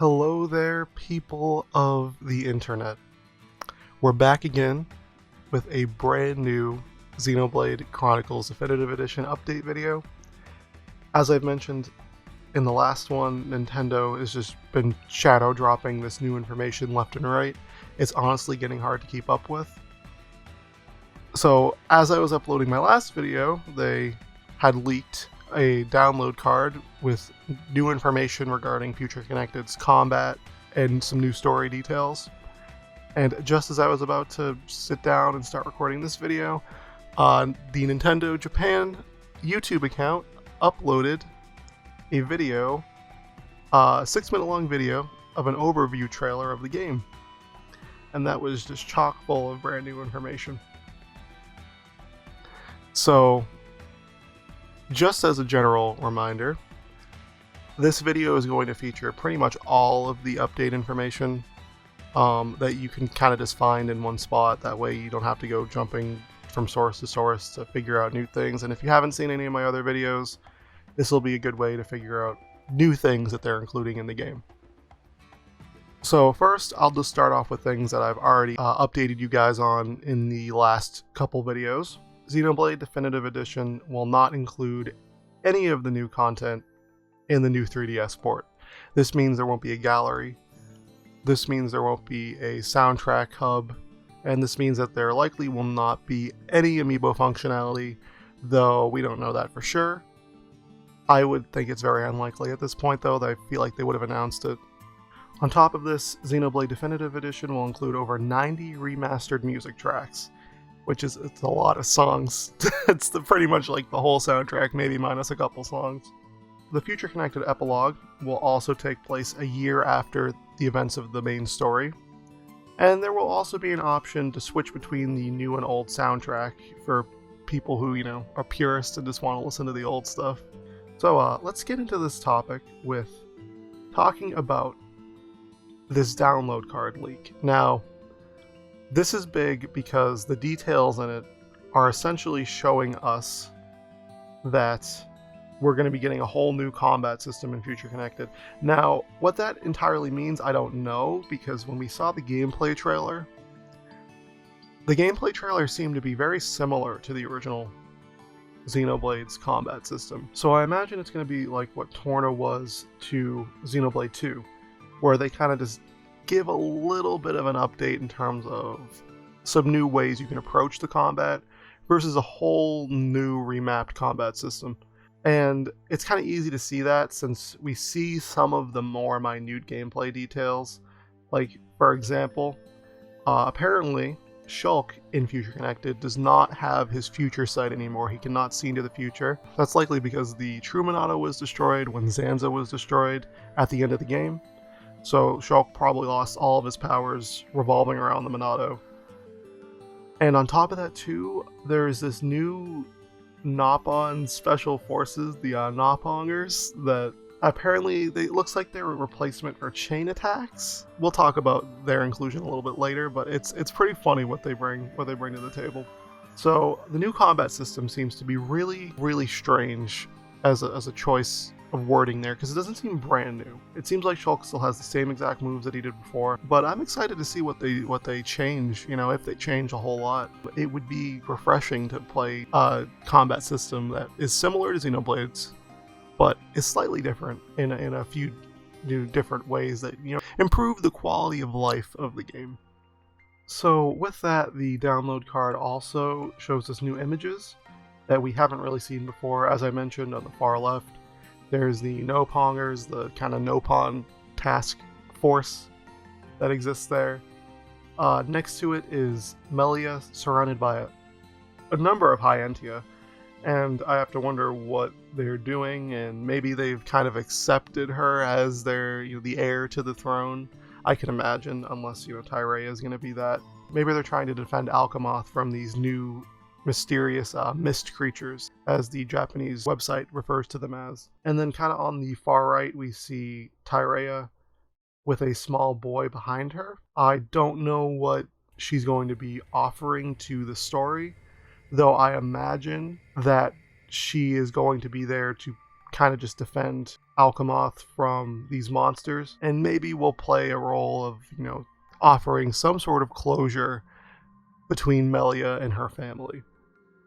Hello there, people of the internet. We're back again with a brand new Xenoblade Chronicles Definitive Edition update video. As I've mentioned in the last one, Nintendo has just been shadow dropping this new information left and right. It's honestly getting hard to keep up with. So as I was uploading my last video, they had leaked a download card with new information regarding Future Connected's combat and some new story details. And just as I was about to sit down and start recording this video, the Nintendo Japan YouTube account uploaded a video, a 6-minute long video of an overview trailer of the game. And that was just chock full of brand new information. So, just as a general reminder, this video is going to feature pretty much all of the update information that you can kind of just find in one spot. That way you don't have to go jumping from source to source to figure out new things. And if you haven't seen any of my other videos, this will be a good way to figure out new things that they're including in the game. So first, I'll just start off with things that I've already updated you guys on in the last couple videos. Xenoblade Definitive Edition will not include any of the new content in the new 3DS port. This means there won't be a gallery, this means there won't be a soundtrack hub, and this means that there likely will not be any amiibo functionality, though we don't know that for sure. I would think it's very unlikely at this point though, that I feel like they would have announced it. On top of this, Xenoblade Definitive Edition will include over 90 remastered music tracks, which is it's a lot of songs. It's pretty much like the whole soundtrack, maybe minus a couple songs. The Future Connected epilogue will also take place a year after the events of the main story, and there will also be an option to switch between the new and old soundtrack for people who, are purists and just want to listen to the old stuff. So let's get into this topic with talking about this download card leak. Now, this is big because the details in it are essentially showing us that we're going to be getting a whole new combat system in Future Connected. Now, what that entirely means, I don't know, because when we saw the gameplay trailer seemed to be very similar to the original Xenoblade's combat system. So I imagine it's going to be like what Torna was to Xenoblade 2, where they kind of just give a little bit of an update in terms of some new ways you can approach the combat versus a whole new remapped combat system. And it's kind of easy to see that since we see some of the more minute gameplay details. Like, for example, apparently Shulk in Future Connected does not have his future sight anymore. He cannot see into the future. That's likely because the True Monado was destroyed when Zanza was destroyed at the end of the game. So Shulk probably lost all of his powers revolving around the Monado. And on top of that too, there's this new Nopon Special Forces, the Nopongers, that apparently looks like they're a replacement for chain attacks. We'll talk about their inclusion a little bit later, but it's pretty funny what they bring to the table. So the new combat system seems to be really, really strange as a choice of wording there, because it doesn't seem brand new. It seems like Shulk still has the same exact moves that he did before, but I'm excited to see what they change, if they change a whole lot. It would be refreshing to play a combat system that is similar to Xenoblade's, but is slightly different in a few new different ways that, improve the quality of life of the game. So with that, the download card also shows us new images that we haven't really seen before. As I mentioned on the far left, there's the Nopongers, the kind of Nopon task force that exists there. Next to it is Melia, surrounded by a number of High-Entia, and I have to wonder what they're doing, and maybe they've kind of accepted her as their, the heir to the throne. I can imagine, unless, Tyrea is going to be that. Maybe they're trying to defend Alchemoth from these new mysterious mist creatures, as the Japanese website refers to them as. And then kind of on the far right, we see Tyrea with a small boy behind her. I don't know what she's going to be offering to the story, though I imagine that she is going to be there to kind of just defend Alchemoth from these monsters, and maybe we'll play a role of, offering some sort of closure between Melia and her family.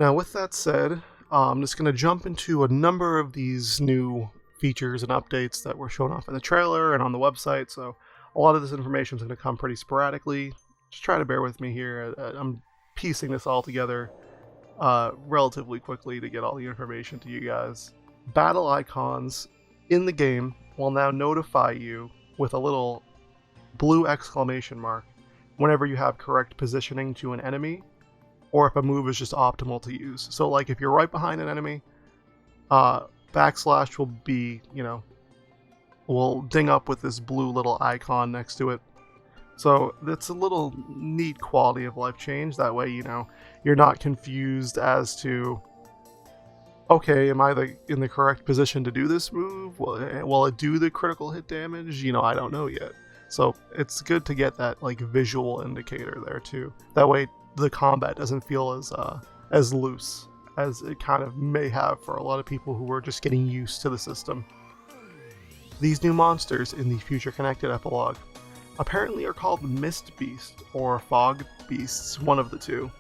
Now, with that said, I'm just going to jump into a number of these new features and updates that were shown off in the trailer and on the website, so a lot of this information is going to come pretty sporadically. Just try to bear with me here. I'm piecing this all together relatively quickly to get all the information to you guys. Battle icons in the game will now notify you with a little blue exclamation mark whenever you have correct positioning to an enemy, or if a move is just optimal to use. So like if you're right behind an enemy, backslash will be, will ding up with this blue little icon next to it. So that's a little neat quality of life change. That way, you're not confused as to, okay, am I in the correct position to do this move? Will it do the critical hit damage? I don't know yet. So it's good to get that visual indicator there too. That way the combat doesn't feel as loose as it kind of may have for a lot of people who are just getting used to the system. These new monsters in the Future Connected epilogue apparently are called Mist Beast or Fog Beasts, one of the two.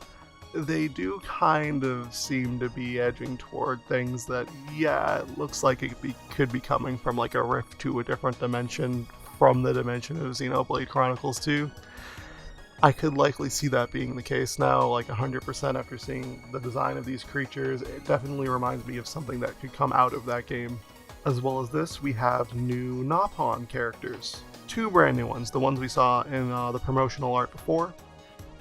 They do kind of seem to be edging toward things that, it looks like it could be coming from a rift to a different dimension from the dimension of Xenoblade Chronicles 2. I could likely see that being the case now, 100% after seeing the design of these creatures. It definitely reminds me of something that could come out of that game. As well as this, we have new Nopon characters. 2 brand new ones, the ones we saw in the promotional art before,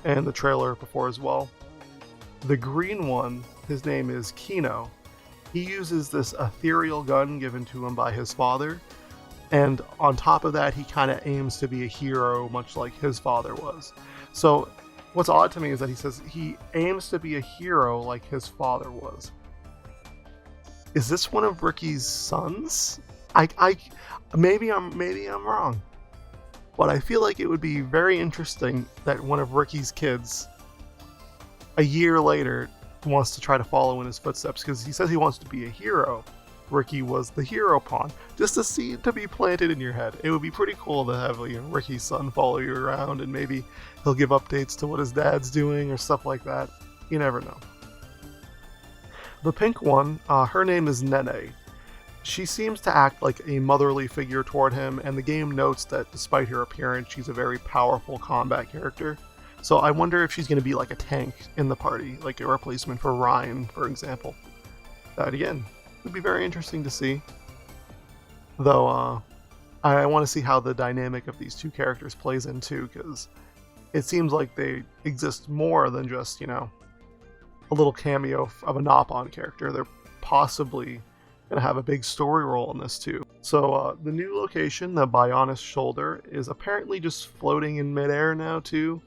and the trailer before as well. The green one, his name is Kino. He uses this ethereal gun given to him by his father, and on top of that, he kind of aims to be a hero, much like his father was. So, what's odd to me is that he says he aims to be a hero like his father was. Is this one of Ricky's sons? Maybe I'm wrong, but I feel like it would be very interesting that one of Ricky's kids, a year later, wants to try to follow in his footsteps, because he says he wants to be a hero. Ricky was the hero pawn. Just a seed to be planted in your head. It would be pretty cool to have Ricky's son follow you around, and maybe he'll give updates to what his dad's doing or stuff like that. You never know. The pink one, her name is Nene. She seems to act like a motherly figure toward him, and the game notes that despite her appearance, she's a very powerful combat character. So I wonder if she's going to be like a tank in the party, like a replacement for Ryan, for example. That again would be very interesting to see. Though I want to see how the dynamic of these 2 characters plays in too, because it seems like they exist more than just, a little cameo of a Nopon character. They're possibly going to have a big story role in this too. So the new location, the Bionis Shoulder, is apparently just floating in midair now too.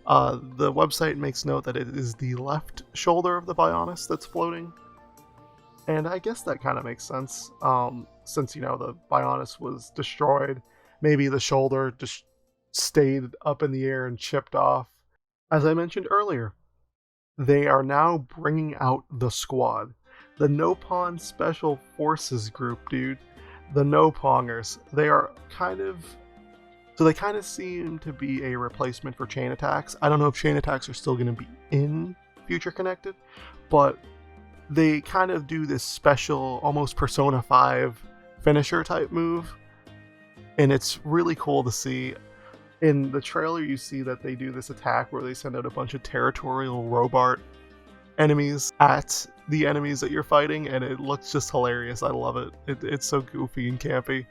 The website makes note that it is the left shoulder of the Bionis that's floating. And I guess that kind of makes sense, since, the Bionis was destroyed. Maybe the shoulder just stayed up in the air and chipped off. As I mentioned earlier, they are now bringing out the squad. The Nopon Special Forces group, dude. The Nopongers. They are they kind of seem to be a replacement for chain attacks. I don't know if chain attacks are still going to be in Future Connected, but they kind of do this special, almost Persona 5 finisher type move, and it's really cool to see. In the trailer, you see that they do this attack where they send out a bunch of territorial Robart enemies at the enemies that you're fighting, and it looks just hilarious. I love it. It's so goofy and campy.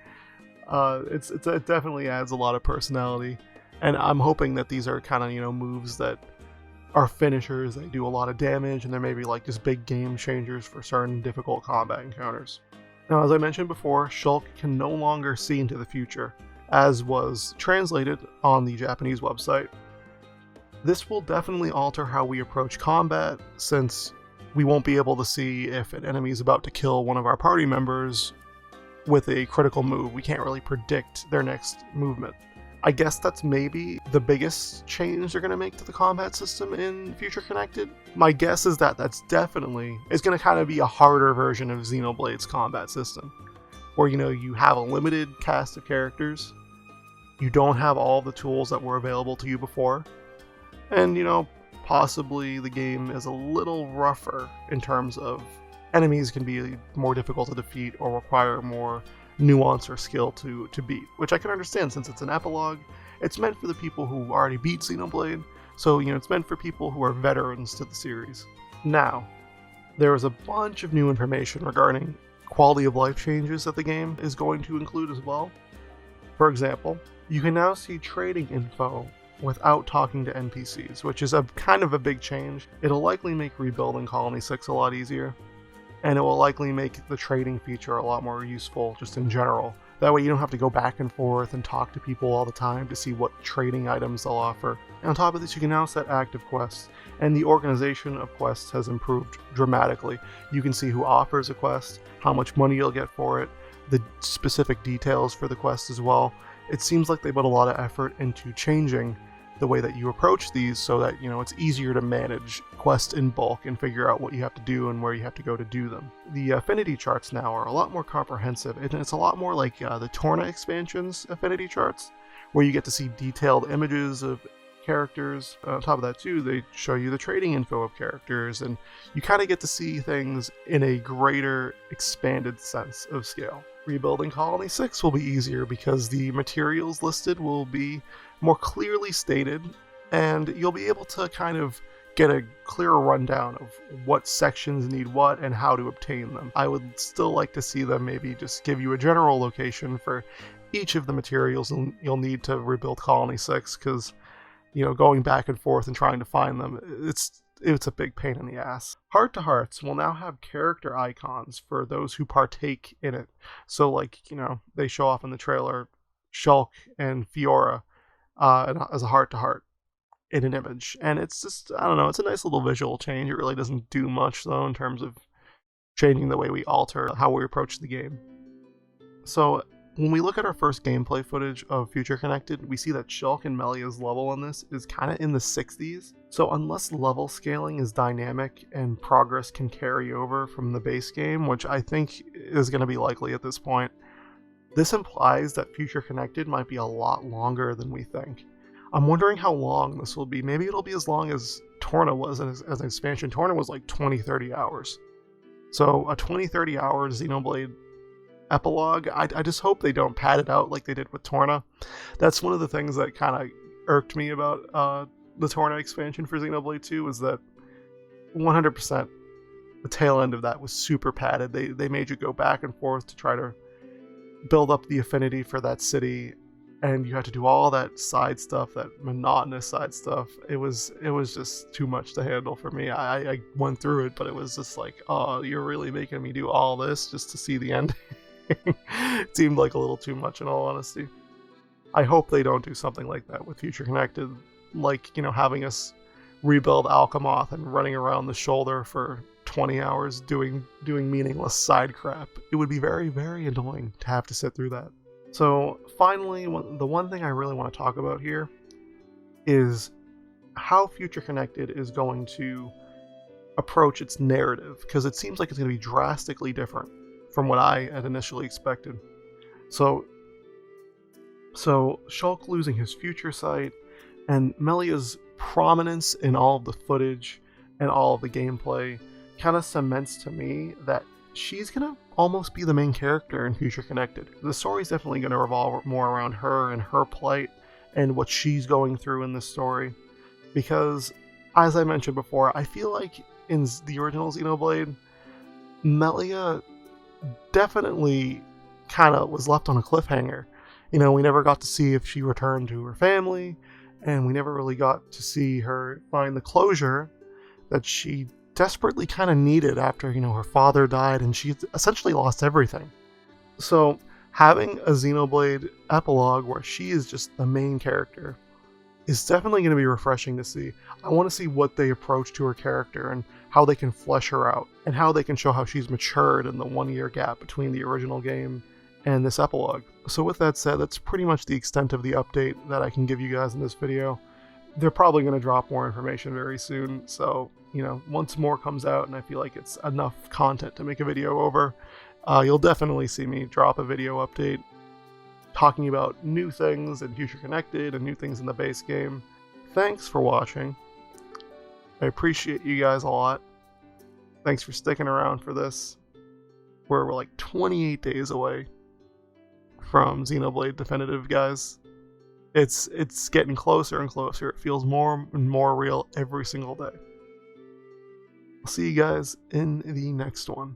It definitely adds a lot of personality, and I'm hoping that these are kind of, moves that are finishers. They do a lot of damage, and they're maybe just big game changers for certain difficult combat encounters. Now, as I mentioned before, Shulk can no longer see into the future, as was translated on the Japanese website. This will definitely alter how we approach combat, since we won't be able to see if an enemy is about to kill one of our party members with a critical move. We can't really predict their next movement. I guess that's maybe the biggest change they're going to make to the combat system in Future Connected. My guess is that that's definitely is going to kind of be a harder version of Xenoblade's combat system, where you have a limited cast of characters, you don't have all the tools that were available to you before, and possibly the game is a little rougher in terms of enemies can be more difficult to defeat or require more nuance or skill to beat, which I can understand since it's an epilogue. It's meant for the people who already beat Xenoblade, so it's meant for people who are veterans to the series. Now, there is a bunch of new information regarding quality of life changes that the game is going to include as well. For example, you can now see trading info without talking to NPCs, which is a kind of a big change. It'll likely make rebuilding Colony 6 a lot easier, and it will likely make the trading feature a lot more useful just in general. That way you don't have to go back and forth and talk to people all the time to see what trading items they'll offer. And on top of this, you can now set active quests, and the organization of quests has improved dramatically. You can see who offers a quest, how much money you'll get for it, the specific details for the quest as well. It seems like they put a lot of effort into changing the way that you approach these so that it's easier to manage quests in bulk and figure out what you have to do and where you have to go to do them. The affinity charts now are a lot more comprehensive, and it's a lot more like the Torna expansion's affinity charts, where you get to see detailed images of characters. On top of that too, they show you the trading info of characters, and you kind of get to see things in a greater expanded sense of scale. Rebuilding Colony 6 will be easier because the materials listed will be more clearly stated, and you'll be able to kind of get a clearer rundown of what sections need what and how to obtain them. I would still like to see them maybe just give you a general location for each of the materials you'll need to rebuild Colony 6, because going back and forth and trying to find them, it's a big pain in the ass. Heart to Hearts will now have character icons for those who partake in it. So they show off in the trailer Shulk and Fiora as a heart to heart in an image. And it's just, I don't know, it's a nice little visual change. It really doesn't do much though in terms of changing the way we alter how we approach the game. So when we look at our first gameplay footage of Future Connected, we see that Shulk and Melia's level on this is kind of in the 60s. So unless level scaling is dynamic and progress can carry over from the base game, which I think is going to be likely at this point, this implies that Future Connected might be a lot longer than we think. I'm wondering how long this will be. Maybe it'll be as long as Torna was as an expansion. Torna was like 20-30 hours. So a 20-30 hour Xenoblade epilogue, I just hope they don't pad it out like they did with Torna. That's one of the things that kind of irked me about the Torna expansion for Xenoblade 2, is that 100% the tail end of that was super padded. They made you go back and forth to try to build up the affinity for that city, and you had to do all that side stuff, that monotonous side stuff. It was just too much to handle for me. I went through it, but it was just like, oh, you're really making me do all this just to see the end. It seemed like a little too much in all honesty. I hope they don't do something like that with Future Connected, like, having us rebuild Alchemoth and running around the shoulder for 20 hours doing meaningless side crap. It would be very, very annoying to have to sit through that. So finally, the one thing I really want to talk about here is how Future Connected is going to approach its narrative, because it seems like it's going to be drastically different from what I had initially expected. So Shulk losing his future sight and Melia's prominence in all of the footage and all of the gameplay kind of cements to me that she's gonna almost be the main character in Future Connected. The story's definitely gonna revolve more around her and her plight and what she's going through in this story, because as I mentioned before, I feel like in the original Xenoblade, Melia definitely kind of was left on a cliffhanger. We never got to see if she returned to her family, and we never really got to see her find the closure that she desperately kind of needed after, her father died and she essentially lost everything. So having a Xenoblade epilogue where she is just the main character is definitely going to be refreshing to see. I want to see what they approach to her character and how they can flesh her out, and how they can show how she's matured in the 1 year gap between the original game and this epilogue. So with that said, that's pretty much the extent of the update that I can give you guys in this video. They're probably going to drop more information very soon, so, you know, once more comes out and I feel like it's enough content to make a video over, you'll definitely see me drop a video update talking about new things in Future Connected and new things in the base game. Thanks for watching. I appreciate you guys a lot. Thanks for sticking around for this. We're like 28 days away from Xenoblade Definitive, guys. It's getting closer and closer. It feels more and more real every single day. I'll see you guys in the next one.